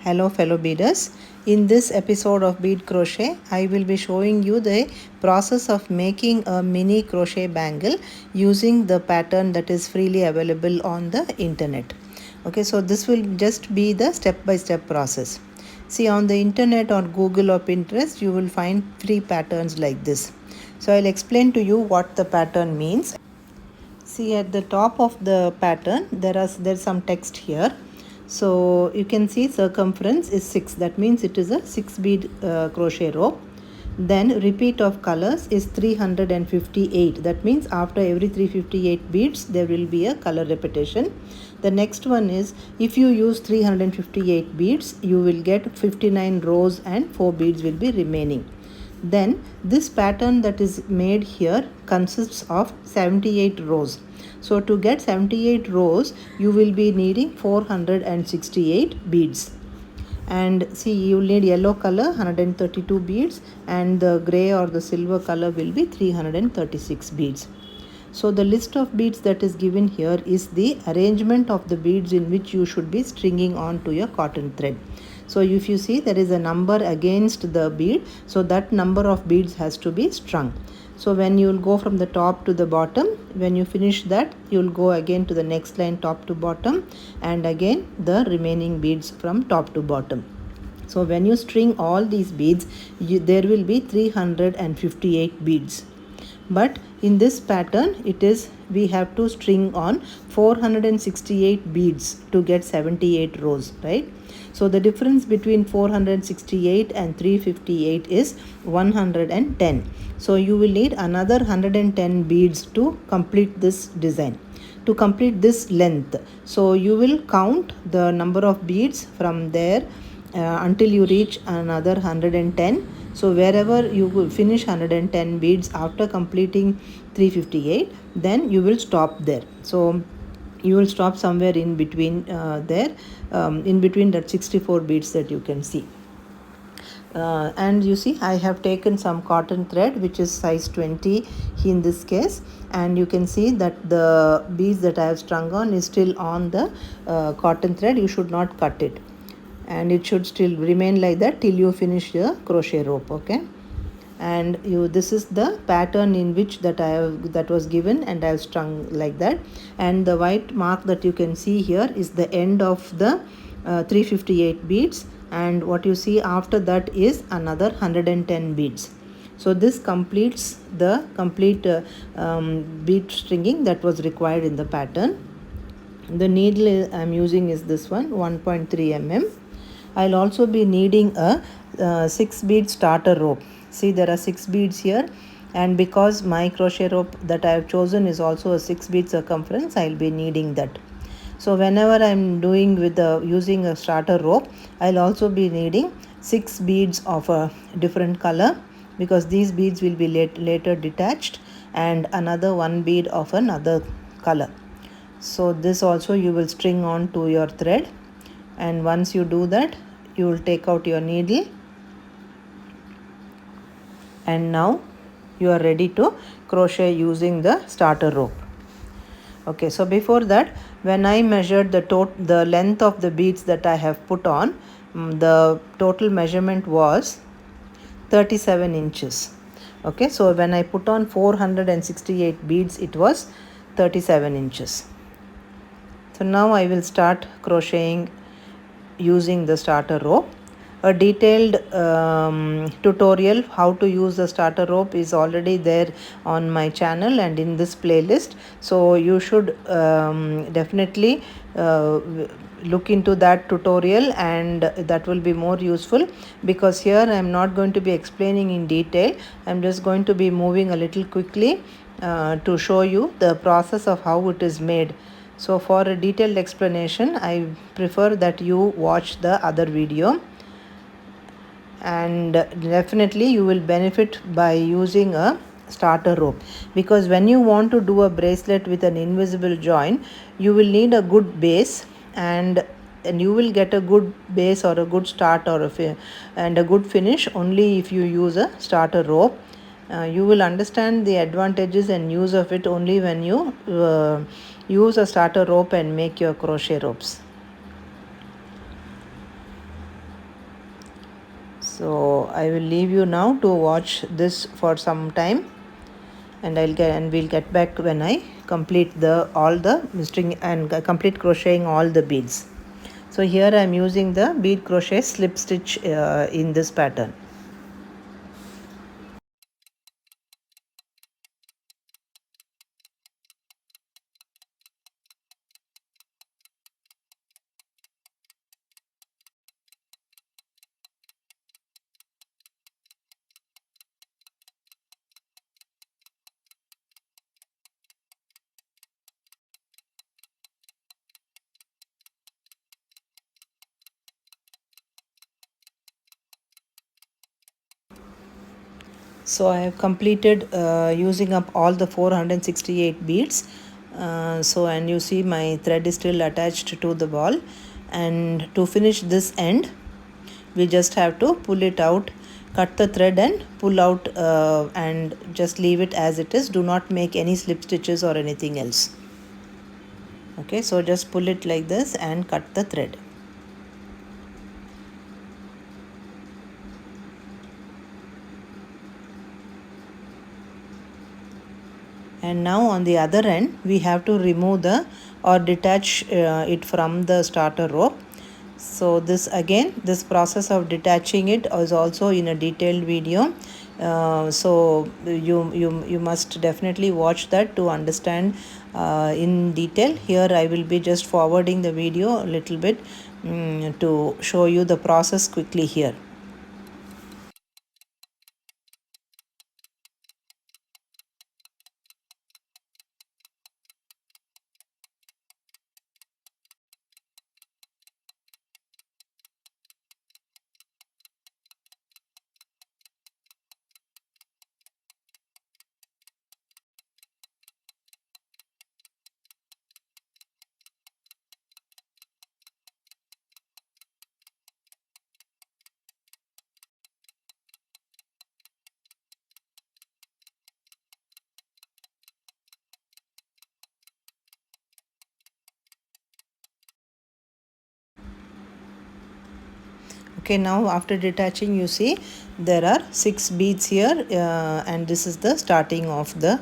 Hello fellow beaders. In this episode of Bead Crochet, I will be showing you the process of making a mini crochet bangle using the pattern that is freely available on the internet. Okay, so this will just be the step-by-step process. See, on the internet or Google or Pinterest, you will find free patterns like this. So I'll explain to you what the pattern means. See, at the top of the pattern there's some text here. So you can see circumference is 6, that means it is a 6 bead crochet rope. Then repeat of colors is 358, that means after every 358 beads there will be a color repetition. The next one is, if you use 358 beads you will get 59 rows and 4 beads will be remaining. Then this pattern that is made here consists of 78 rows. So to get 78 rows you will be needing 468 beads. And see, you will need yellow color 132 beads and the gray or the silver color will be 336 beads. So the list of beads that is given here is the arrangement of the beads in which you should be stringing on to your cotton thread. So if you see, there is a number against the bead, so that number of beads has to be strung. So when you will go from the top to the bottom, when you finish that you will go again to the next line top to bottom and again the remaining beads from top to bottom. So when you string all these beads, there will be 358 beads. But in this pattern we have to string on 468 beads to get 78 rows, right? So the difference between 468 and 358 is 110. So you will need another 110 beads to complete this design, to complete this length. So you will count the number of beads from there until you reach another 110. So wherever you will finish 110 beads after completing 358, then you will stop there. So you will stop somewhere in between in between that 64 beads that you can see. And you see, I have taken some cotton thread which is size 20 in this case, and you can see that the beads that I have strung on is still on the cotton thread. You should not cut it, and it should still remain like that till you finish the crochet rope. Okay, and this is the pattern in which that was given, and I have strung like that. And the white mark that you can see here is the end of the 358 beads, and what you see after that is another 110 beads. So this completes the complete bead stringing that was required in the pattern. The needle I am using is this one, 1.3 mm. I'll also be needing a 6 bead starter rope. See, there are 6 beads here, and because my crochet rope that I have chosen is also a 6 bead circumference, I'll be needing that. So whenever I'm doing with using a starter rope, I'll also be needing 6 beads of a different color, because these beads will be later detached, and another 1 bead of another color. So this also you will string on to your thread, and once you do that you will take out your needle, and now you are ready to crochet using the starter rope. Okay, so before that, when I measured the length of the beads that I have put on, the total measurement was 37 inches. Okay, so when I put on 468 beads, it was 37 inches. So now I will start crocheting using the starter rope. A detailed tutorial how to use the starter rope is already there on my channel and in this playlist, so you should definitely look into that tutorial, and that will be more useful, because here I am not going to be explaining in detail. I am just going to be moving a little quickly to show you the process of how it is made. So for a detailed explanation, I prefer that you watch the other video, and definitely you will benefit by using a starter rope, because when you want to do a bracelet with an invisible join, you will need a good base, and you will get a good base or a good start or and a good finish only if you use a starter rope. You will understand the advantages and use of it only when you use a starter rope and make your crochet ropes. So I will leave you now to watch this for some time, and we'll get back when I complete all the string and complete crocheting all the beads. So here I am using the bead crochet slip stitch in this pattern. So I have completed using up all the 468 beads. And you see my thread is still attached to the ball, and to finish this end we just have to pull it out, cut the thread and pull out, and just leave it as it is. Do not make any slip stitches or anything else. Okay, so just pull it like this and cut the thread. And now on the other end we have to remove or detach it from the starter rope. So this process of detaching it is also in a detailed video. So you must definitely watch that to understand in detail. Here I will be just forwarding the video a little bit to show you the process quickly here. Okay, now after detaching, you see there are 6 beads here, and this is the starting of the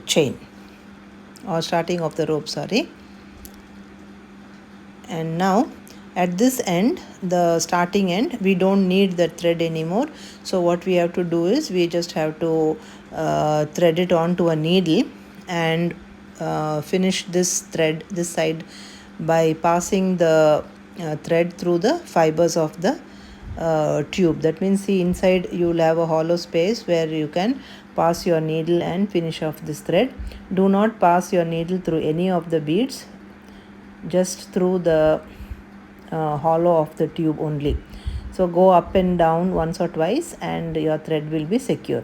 chain, or starting of the rope, sorry. And now at this end, the starting end, we don't need the thread anymore. So what we have to do is we just have to thread it onto a needle and finish this thread this side by passing the thread through the fibers of the tube. That means, see, inside you will have a hollow space where you can pass your needle and finish off this thread. Do not pass your needle through any of the beads, just through the hollow of the tube only. So go up and down once or twice and your thread will be secure.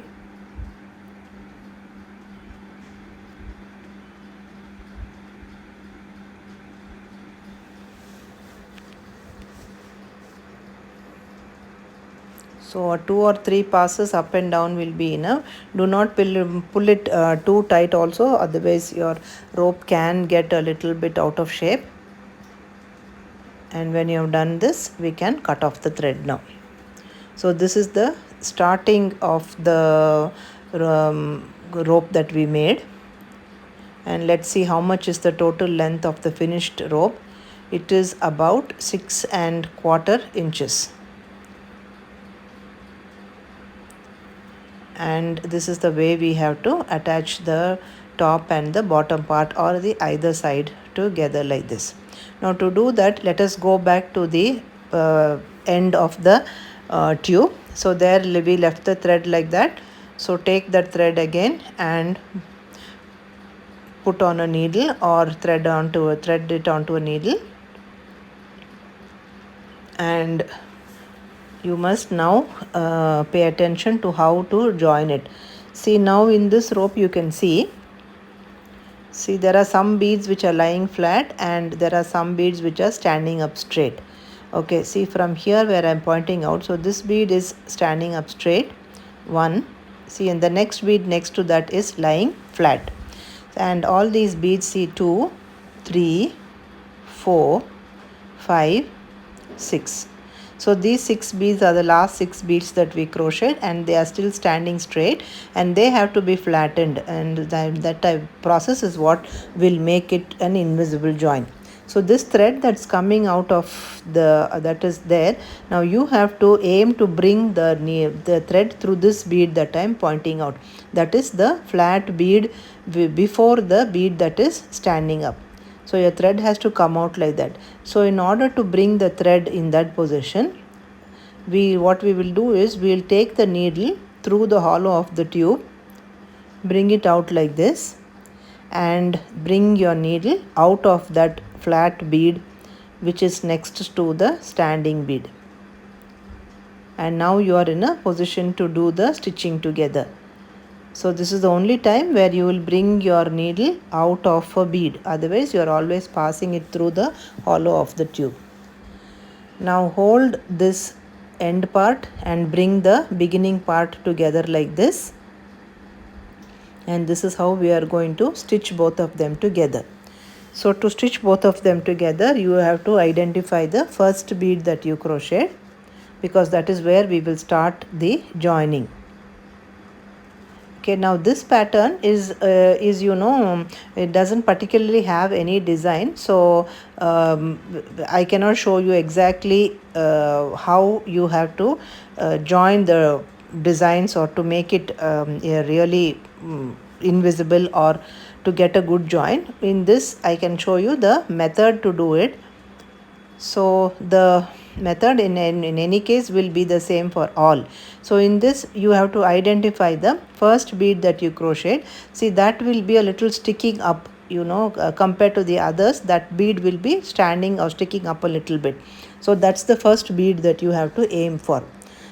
So 2 or 3 passes up and down will be enough. Do not pull it too tight also, otherwise your rope can get a little bit out of shape. And when you have done this, we can cut off the thread now. So this is the starting of the rope that we made. And let's see how much is the total length of the finished rope. It is about 6¼ inches. And this is the way we have to attach the top and the bottom part, or the either side, together like this. Now to do that, let us go back to the end of the tube. So there we left the thread like that. So take that thread again and put on a needle, or thread it onto a needle, and you must now pay attention to how to join it. See, now in this rope you can see there are some beads which are lying flat and there are some beads which are standing up straight. Okay, see from here where I'm pointing out, so this bead is standing up straight, one. See, and the next bead next to that is lying flat. And all these beads, see, 2, 3, 4, 5, 6. So these 6 beads are the last 6 beads that we crocheted, and they are still standing straight, and they have to be flattened, and that type process is what will make it an invisible join. So this thread that's coming out of the that is there, now you have to aim to bring the thread through this bead that I am pointing out. That is the flat bead before the bead that is standing up. So your thread has to come out like that. So in order to bring the thread in that position, what we will do is we will take the needle through the hollow of the tube, bring it out like this, and bring your needle out of that flat bead which is next to the standing bead. And now you are in a position to do the stitching together. So this is the only time where you will bring your needle out of a bead, otherwise you are always passing it through the hollow of the tube. Now hold this end part and bring the beginning part together like this, and this is how we are going to stitch both of them together. So to stitch both of them together, you have to identify the first bead that you crocheted, because that is where we will start the joining. Okay, now this pattern is it doesn't particularly have any design, so I cannot show you exactly how you have to join the designs, or to make it really invisible, or to get a good join. In this I can show you the method to do it. So the method in any case will be the same for all. So in this you have to identify the first bead that you crocheted. See, that will be a little sticking up, compared to the others. That bead will be standing or sticking up a little bit. So that's the first bead that you have to aim for.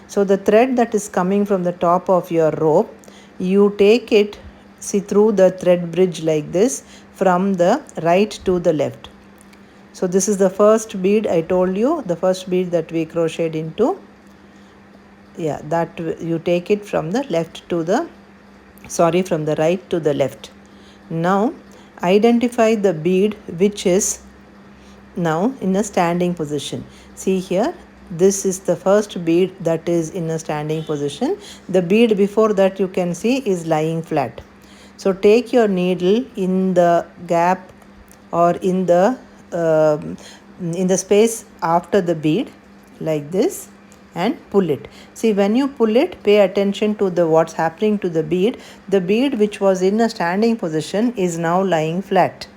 So the thread that is coming from the top of your rope, you take it, see, through the thread bridge like this, from the right to the left. So this is the first bead I told you, the first bead that we crocheted into. Yeah, that you take it from the left to the, from the right to the left. Now identify the bead which is now in a standing position. See here, this is the first bead that is in a standing position. The bead before that, you can see, is lying flat. So take your needle in the gap, or in the space after the bead like this, and pull it. See, when you pull it, pay attention to the what's happening to the bead. The bead which was in a standing position is now lying flat.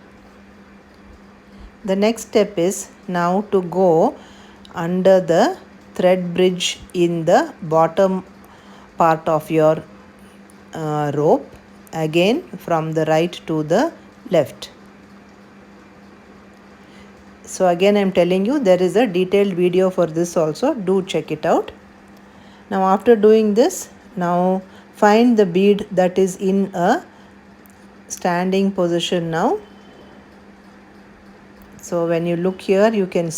The next step is now to go under the thread bridge in the bottom part of your rope, again from the right to the left. So again I am telling you, there is a detailed video for this also, do check it out. Now after doing this, now find the bead that is in a standing position now. So when you look here, you can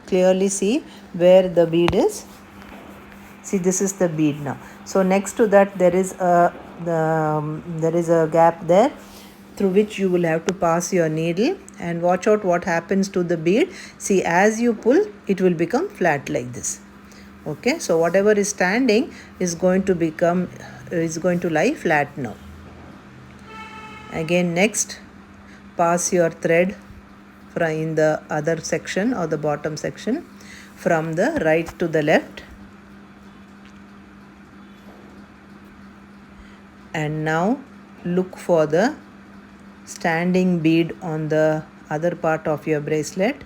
clearly see where the bead is. See, this is the bead now. So next to that there is a gap there, through which you will have to pass your needle, and watch out what happens to the bead. See, as you pull, it will become flat like this. Okay, so whatever is standing is going to lie flat now. Again, next, pass your thread in the other section, or the bottom section, from the right to the left. And now look for the standing bead on the other part of your bracelet.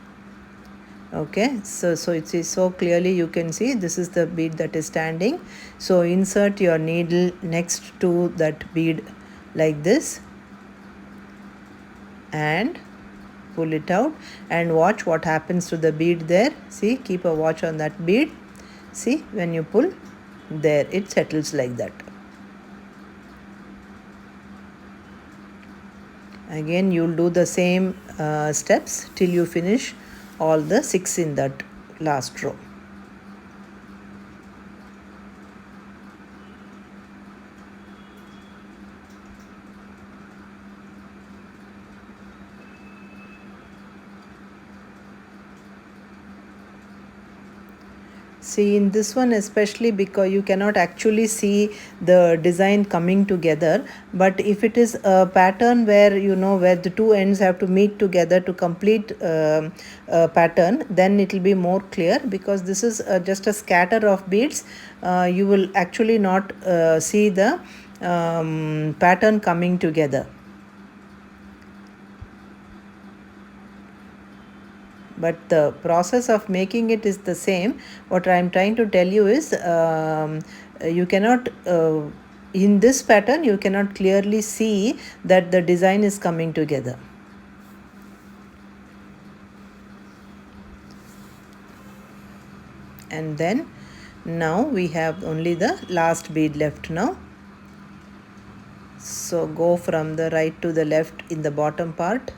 Okay, so it is so clearly you can see this is the bead that is standing. So insert your needle next to that bead like this, and pull it out, and watch what happens to the bead there. See, keep a watch on that bead. See, when you pull, there it settles like that. Again, you'll do the same steps till you finish all the 6 in that last row. See, in this one especially, because you cannot actually see the design coming together, but if it is a pattern where where the two ends have to meet together to complete a pattern, then it will be more clear. Because this is just a scatter of beads, you will actually not see the pattern coming together. But the process of making it is the same. What I am trying to tell you is, you cannot in this pattern you cannot clearly see that the design is coming together. And then now we have only the last bead left now. So go from the right to the left in the bottom part,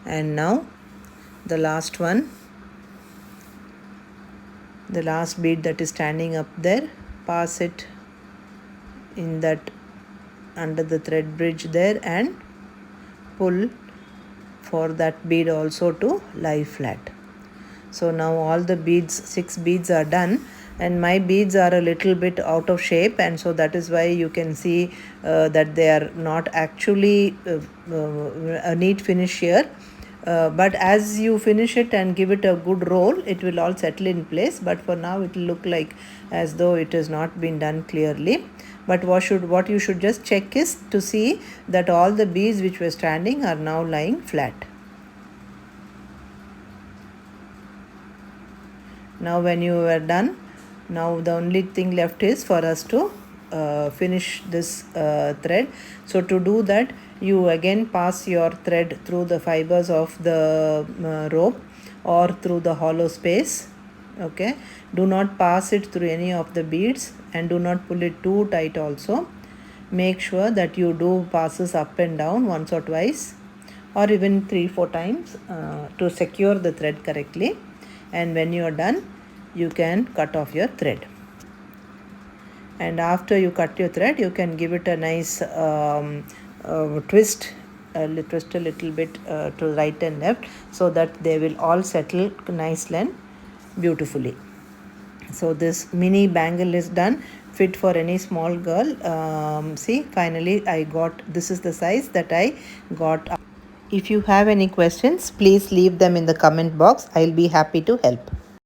and now the last one, the last bead that is standing up there, pass it in that under the thread bridge there and pull for that bead also to lie flat. So now all the beads, 6 beads are done, and my beads are a little bit out of shape, and so that is why you can see that they are not actually a neat finish here. But as you finish it and give it a good roll, it will all settle in place. But for now it will look like as though it has not been done clearly. But what you should just check is to see that all the beads which were standing are now lying flat. Now when you are done, now the only thing left is for us to finish this thread. So to do that, you again pass your thread through the fibers of the rope or through the hollow space. Okay, do not pass it through any of the beads, and do not pull it too tight also. Make sure that you do passes up and down once or twice, or even 3-4 times to secure the thread correctly. And when you are done, you can cut off your thread. And after you cut your thread, you can give it a nice twist a little bit to right and left, so that they will all settle nicely and beautifully. So this mini bangle is done, fit for any small girl. See, finally I got, this is the size that I got. If you have any questions, please leave them in the comment box. I'll be happy to help.